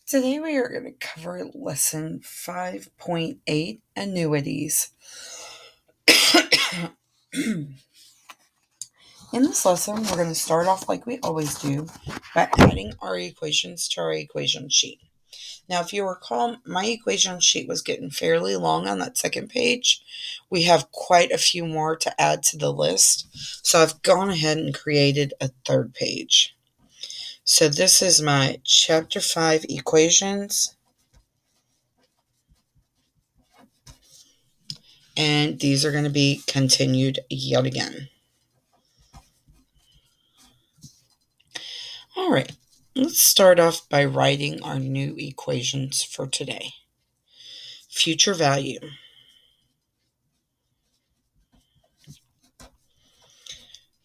Today we are going to cover lesson 5.8, annuities. In this lesson, we're going to start off like we always do by adding our equations to our equation sheet. Now, if you recall, my equation sheet was getting fairly long on that second page. We have quite a few more to add to the list, so I've gone ahead and created a third page. So this is my Chapter 5 equations. And these are going to be continued yet again. All right, let's start off by writing our new equations for today. Future value.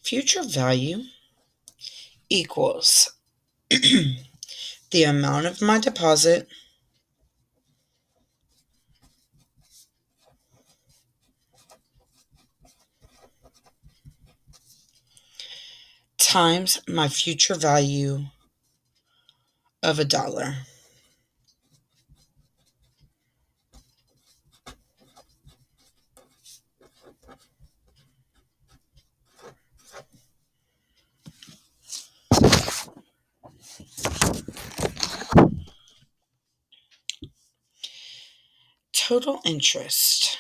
Future value equals the amount of my deposit times my future value of $1. Total interest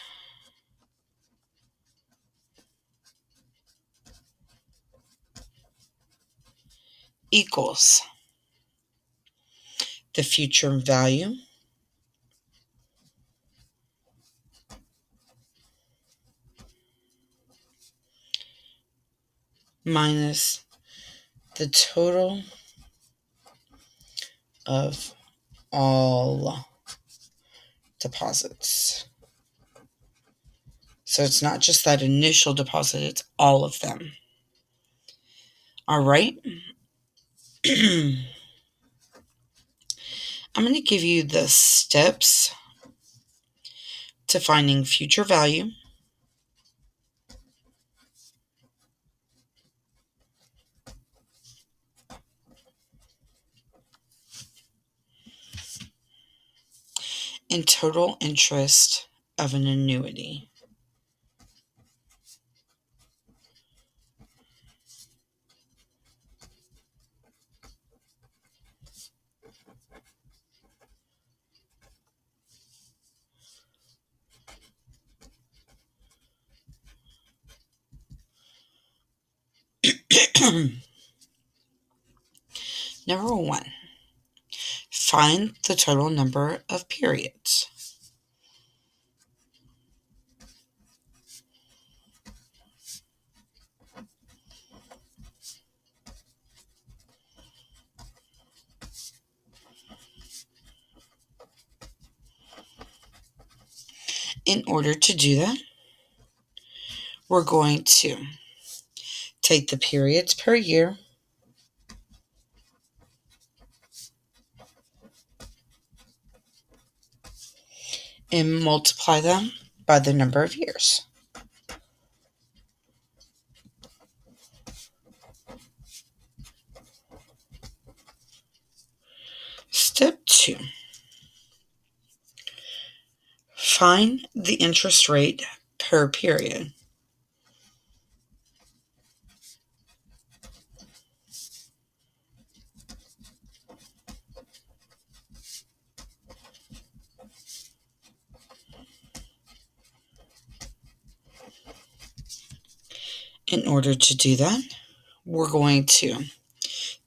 equals the future value minus the total of all deposits. So it's not just that initial deposit, it's all of them. All right. I'm going to give you the steps to finding future value, and total interest of an annuity. Number 1, find the total number of periods. In order to do that, we're going to take the periods per year and multiply them by the number of years. Step 2, find the interest rate per period. In order to do that, we're going to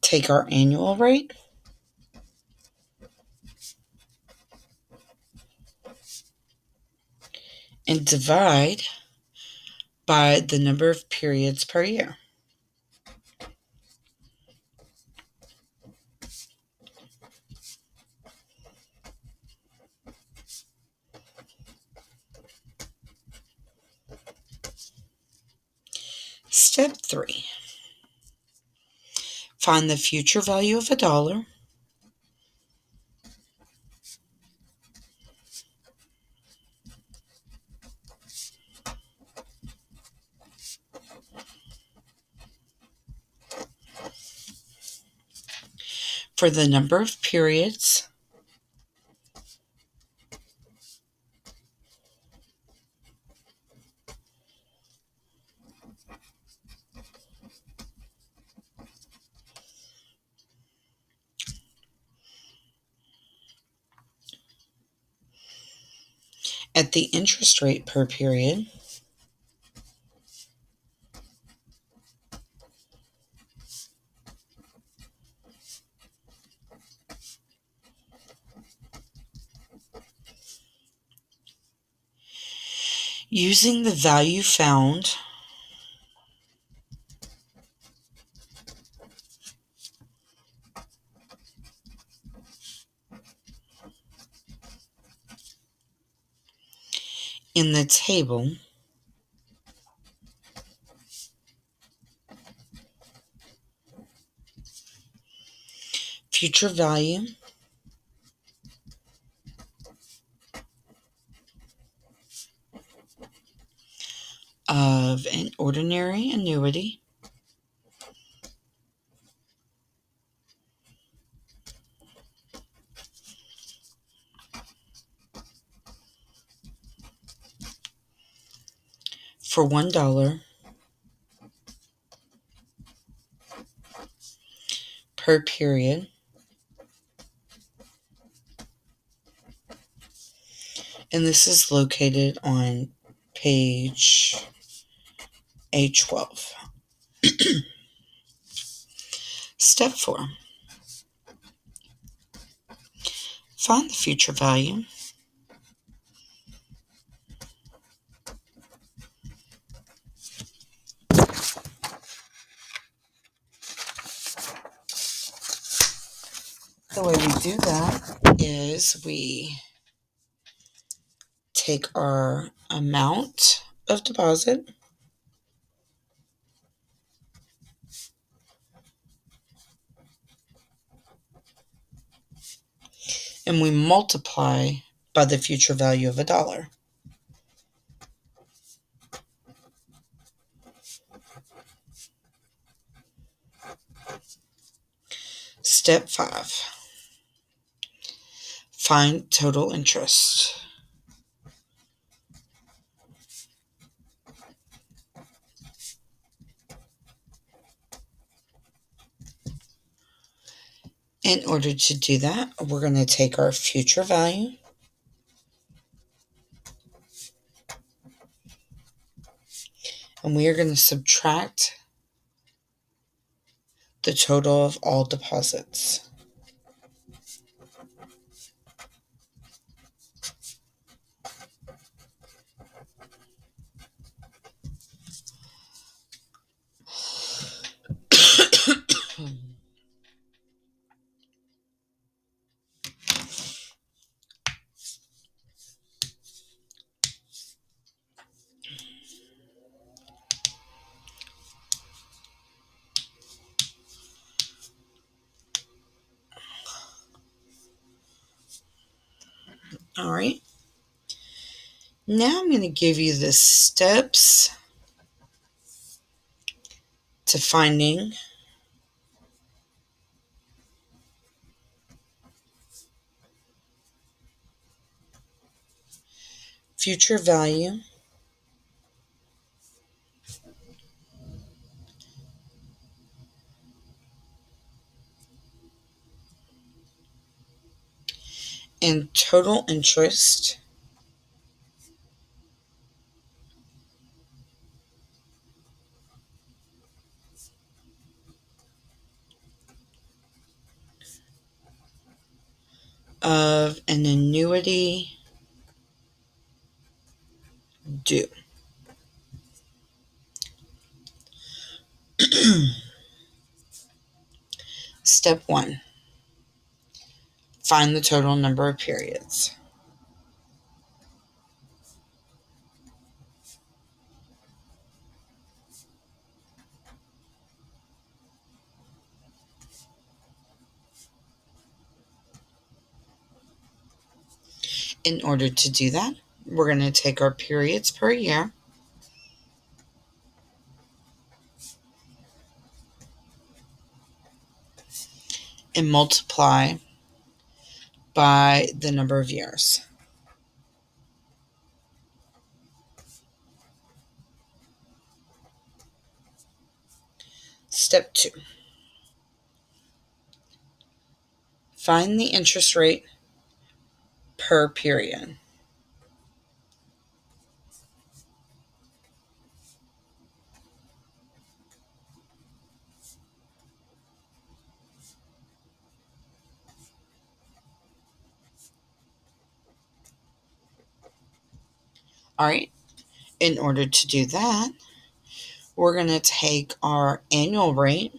take our annual rate and divide by the number of periods per year. Step 3, find the future value of $1 for the number of periods at the interest rate per period, using the value found in the table future value of an ordinary annuity for $1 per period, and this is located on page A12. Step 4. Find the future value the way we do that is we take our amount of deposit and we multiply by the future value of $1. Step 5. Find total interest. In order to do that, we're going to take our future value and we are going to subtract the total of all deposits. All right. Now I'm going to give you the steps to finding future value and total interest of an annuity due. Step 1. Find the total number of periods. In order to do that, we're going to take our periods per year and multiply by the number of years. Step 2. Find the interest rate per period. All right. In order to do that, we're going to take our annual rate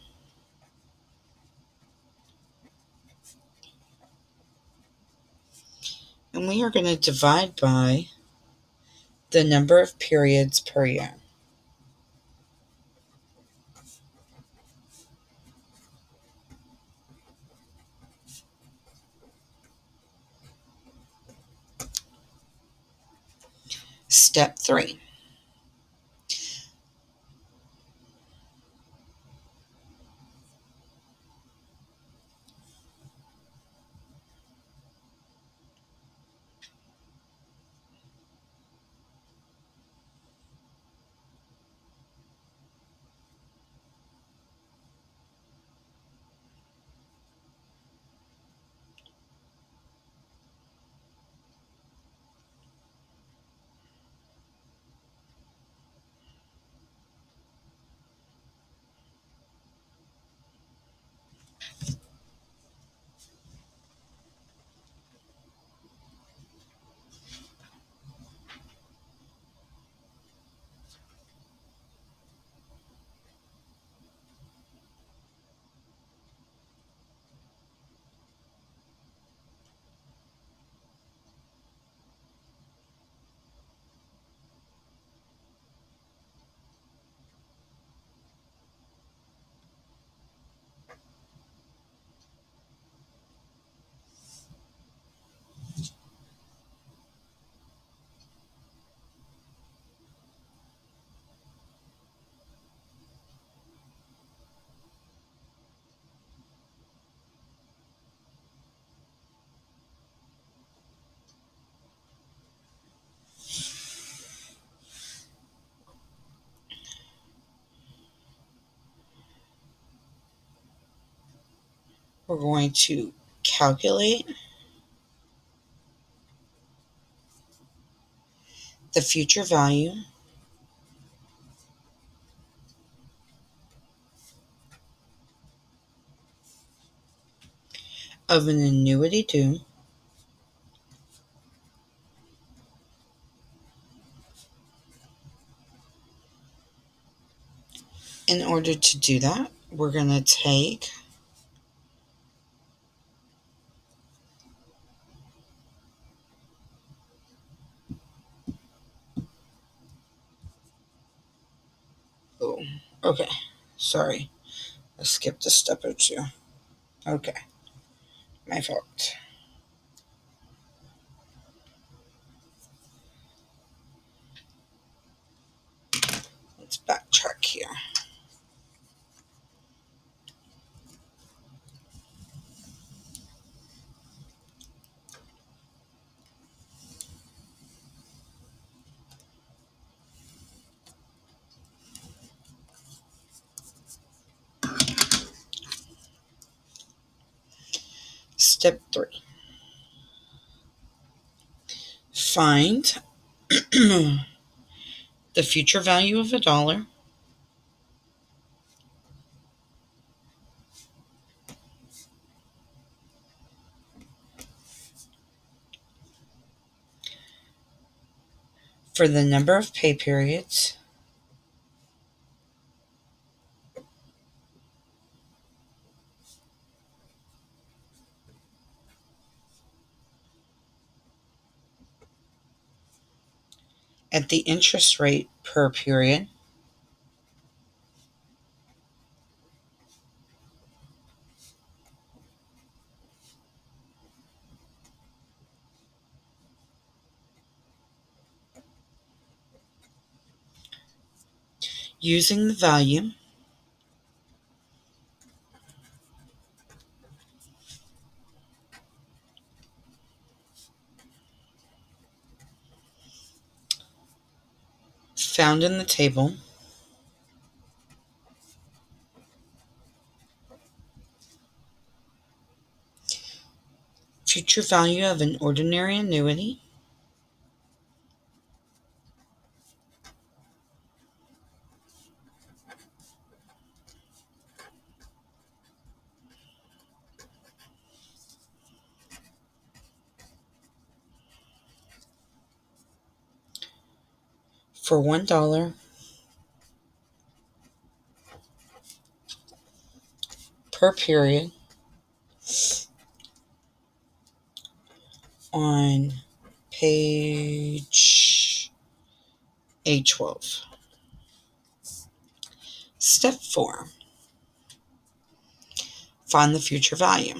and we are going to divide by the number of periods per year. Step 3. We're going to calculate the future value of an annuity due In order to do that, we're going to take oh, okay. Sorry. I skipped a step or two. Okay. My fault. Let's backtrack here. Step 3. Find the future value of $1 for the number of pay periods at the interest rate per period using the value found in the table future value of an ordinary annuity for $1 per period on page A12. Step 4. Find the future value.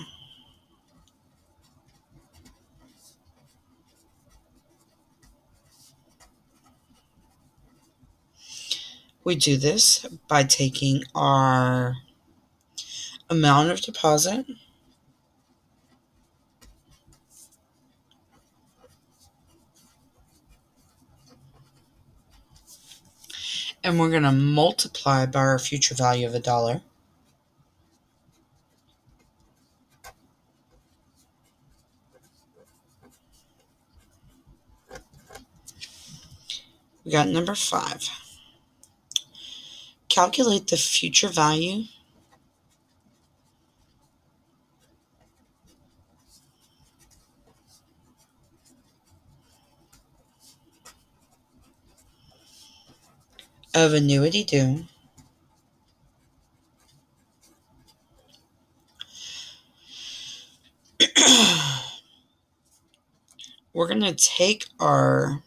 We do this by taking our amount of deposit and we're going to multiply by our future value of $1. We got number 5. Calculate the future value of annuity due we're going to take our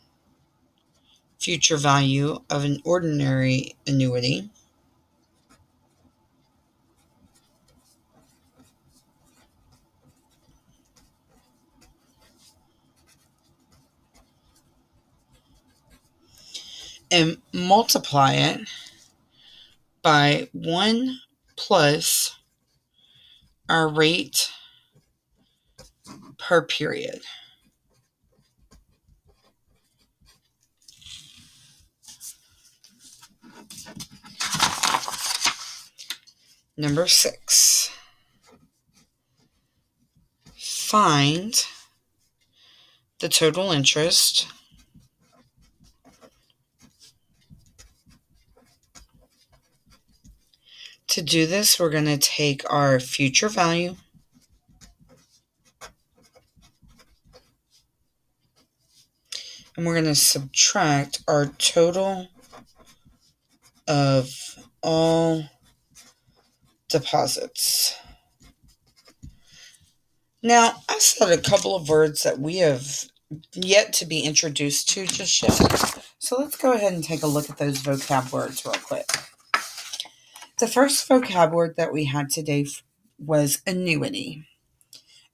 future value of an ordinary annuity and multiply it by 1 plus our rate per period. Number 6. Find the total interest To do this, we're going to take our future value and we're going to subtract our total of all deposits. Now, I said a couple of words that we have yet to be introduced to just yet. So let's go ahead and take a look at those vocab words real quick. The first vocab word that we had today was annuity.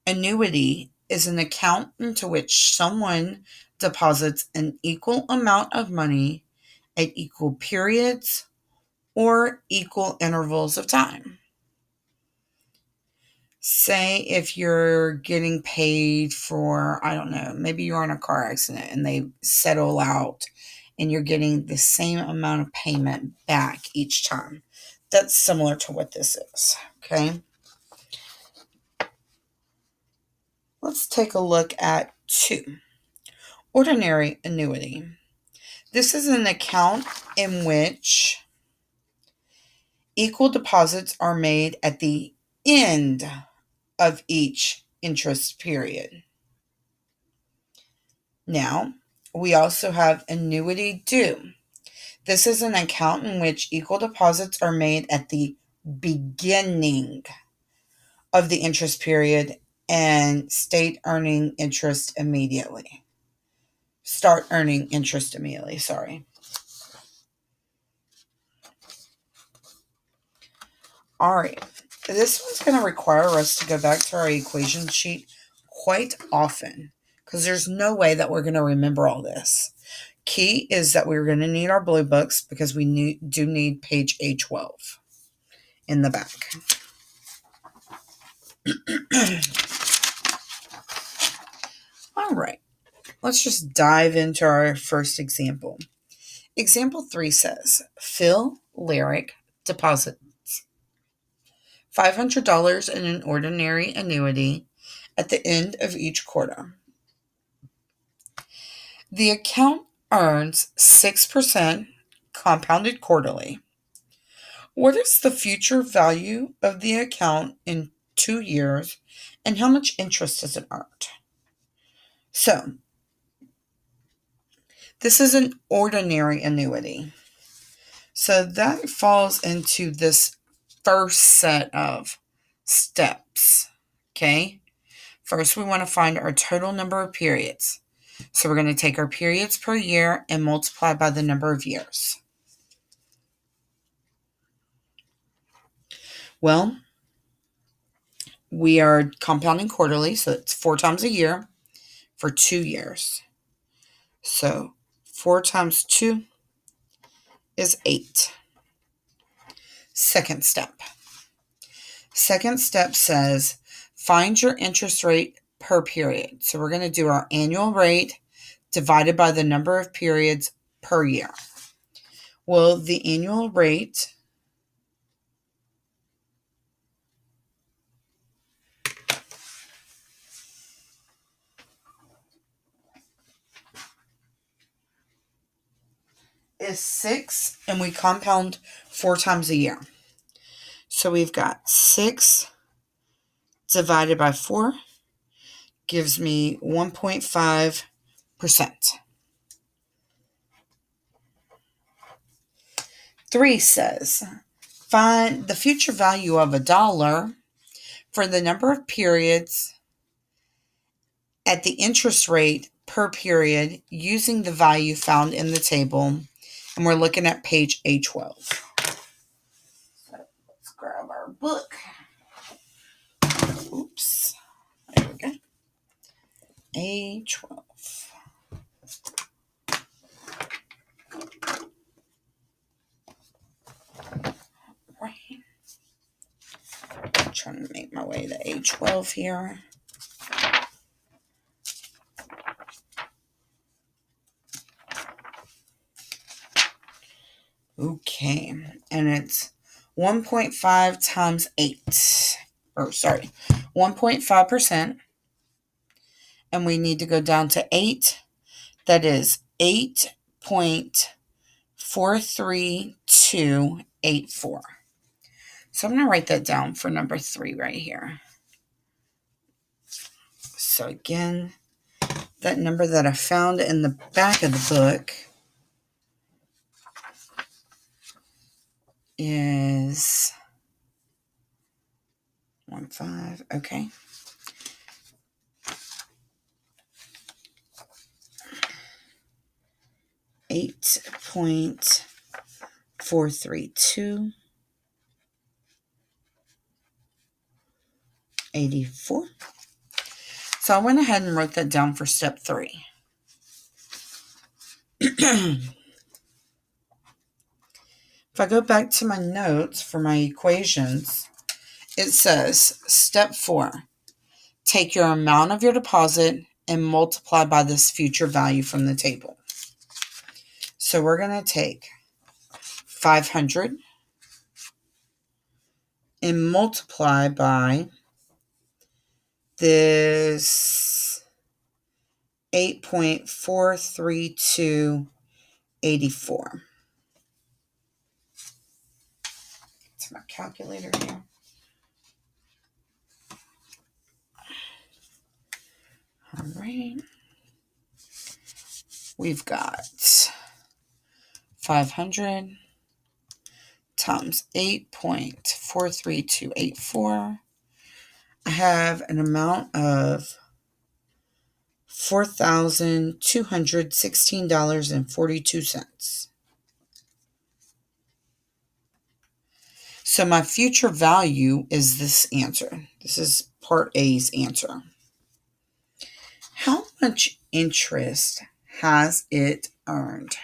Annuity is an account into which someone deposits an equal amount of money at equal periods or equal intervals of time. Say if you're getting paid for, I don't know, maybe you're in a car accident and they settle out and you're getting the same amount of payment back each time. That's similar to what this is, okay? Let's take a look at 2. Ordinary annuity. This is an account in which equal deposits are made at the end of each interest period. Now, we also have annuity due. This is an account in which equal deposits are made at the beginning of the interest period and start earning interest immediately. All right. This one's going to require us to go back to our equation sheet quite often because there's no way that we're going to remember all this. Key is that we're going to need our blue books because we do need page A12 in the back. All right. Let's just dive into our first example. Example 3 says, Phil Lyric deposits $500 in an ordinary annuity at the end of each quarter. The account earns 6% compounded quarterly. What is the future value of the account in 2 years, and how much interest has it earned? So, This is an ordinary annuity. So that falls into this first set of steps. Okay. First, we want to find our total number of periods. So we're going to take our periods per year and multiply by the number of years. Well, we are compounding quarterly, so it's 4 times a year for 2 years. So 4 times 2 is 8. Second step. Second step says find your interest rate per period. So we're going to do our annual rate divided by the number of periods per year. Well, the annual rate is 6, and we compound 4 times a year. So we've got 6 divided by 4 gives me 1.5%. 3 says, find the future value of $1 for the number of periods at the interest rate per period using the value found in the table. And we're looking at page A12. So let's grab our book. Oops. There we go. A12. Right. I'm trying to make my way to A12 here. Okay, and it's 1.5 times 8. 1.5%. And we need to go down to 8. That is 8.43284. So I'm going to write that down for number 3 right here. So again, that number that I found in the back of the book is 15. Okay. $8.432.84. So I went ahead and wrote that down for step 3. If I go back to my notes for my equations, it says step 4, take your amount of your deposit and multiply by this future value from the table. So we're going to take 500 and multiply by this 8.43284. It's my calculator here. All right. We've got 500 times 8.43284. I have an amount of $4,216.42. So my future value is this answer. This is part A's answer. How much interest has it earned?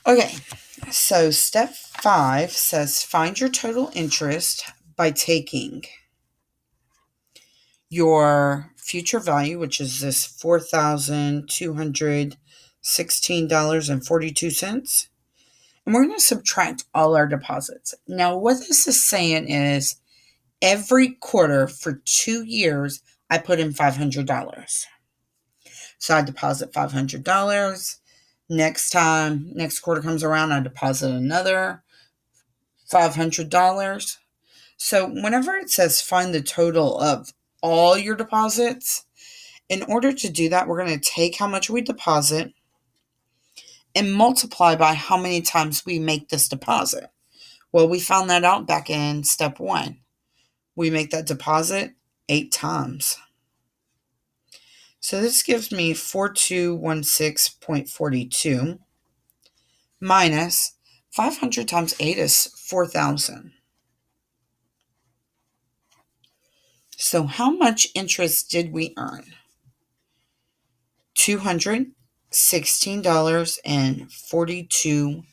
Okay, so step 5 says find your total interest by taking your future value, which is this $4,216.42, And we're going to subtract all our deposits. Now, what this is saying is every quarter for 2 years, I put in $500. So I deposit $500. Next quarter comes around, I deposit another $500. So whenever it says find the total of all your deposits, in order to do that, we're going to take how much we deposit and multiply by how many times we make this deposit. Well, we found that out back in step 1. We make that deposit 8 times. So this gives me 4216.42 minus 500 times 8 is 4,000. So how much interest did we earn? $216.42.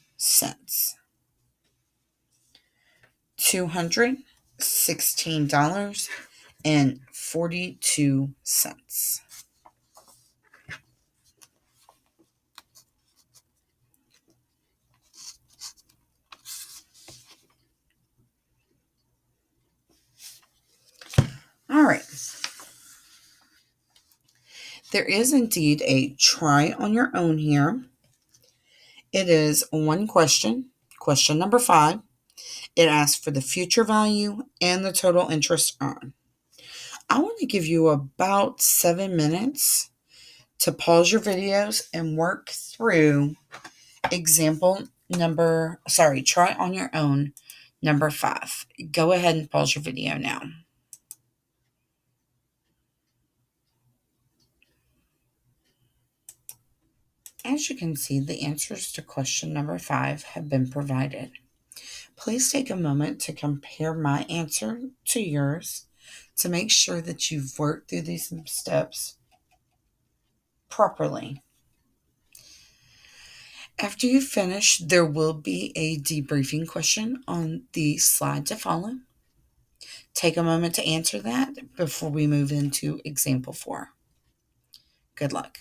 $216.42. All right. There is indeed a try on your own here. It is one question, question number 5. It asks for the future value and the total interest earned. I want to give you about 7 minutes to pause your videos and work through try on your own number 5. Go ahead and pause your video now. As you can see, the answers to question number 5 have been provided. Please take a moment to compare my answer to yours to make sure that you've worked through these steps properly. After you finish, there will be a debriefing question on the slide to follow. Take a moment to answer that before we move into example 4. Good luck.